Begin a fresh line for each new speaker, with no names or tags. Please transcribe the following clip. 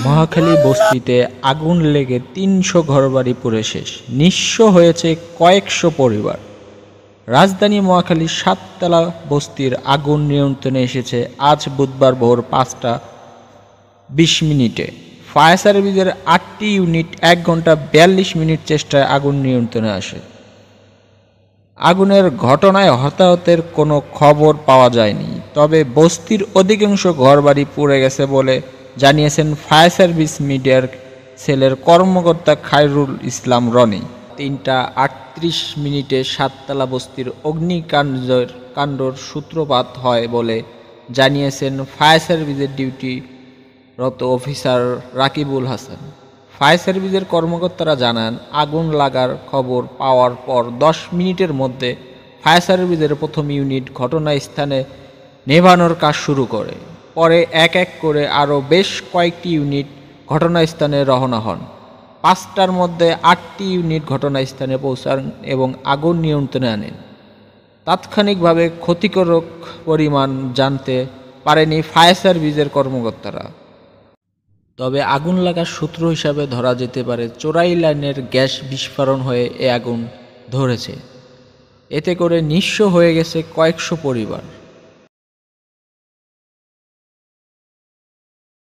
মহাখালী বস্তিতে আগুন লেগে ৩০০ ঘরবাড়ি পুড়ে শেষ, নিঃস্ব হয়েছে কয়েকশো পরিবার। রাজধানী মহাখালীর ৭তলা বস্তির আগুন নিয়ন্ত্রণে এসেছে আজ বুধবার ভোর ৫টা ২০ মিনিটে। ফায়ার সার্ভিসের ৮টি ইউনিট ১ ঘন্টা ৪২ মিনিট চেষ্টায় আগুন নিয়ন্ত্রণে আসে। আগুনের ঘটনায় হতাহতের কোনো খবর পাওয়া যায়নি, তবে বস্তির অধিকাংশ ঘরবাড়ি পুড়ে গেছে বলে জানিয়েছেন ফায়ার সার্ভিস মিডিয়ার সেলের কর্মকর্তা খায়রুল ইসলাম রনি। ৩টা ৩৮ মিনিটে ৭তলা বস্তির অগ্নিকাণ্ডর সূত্রপাত হয় বলে জানিয়েছেন ফায়ার সার্ভিসের ডিউটিরত অফিসার রাকিবুল হাসান। ফায়ার সার্ভিসের কর্মকর্তারা জানান, আগুন লাগার খবর পাওয়ার পর ১০ মিনিটের মধ্যে ফায়ার সার্ভিসের প্রথম ইউনিট ঘটনাস্থানে নেভানোর কাজ শুরু করে। পরে এক এক করে আরও বেশ কয়েকটি ইউনিট ঘটনাস্থানে রওনা হন। ৫টার মধ্যে ৮টি ইউনিট ঘটনাস্থানে পৌঁছান এবং আগুন নিয়ন্ত্রণে আনেন। তাৎক্ষণিকভাবে ক্ষতিকারক পরিমাণ জানতে পারেনি ফায়ার সার্ভিসের কর্মকর্তারা। তবে আগুন লাগার সূত্র হিসাবে ধরা যেতে পারে চোরাই লাইনের গ্যাস বিস্ফোরণ হয়ে এ আগুন ধরেছে। এতে করে নিঃস্ব হয়ে গেছে কয়েকশো পরিবার।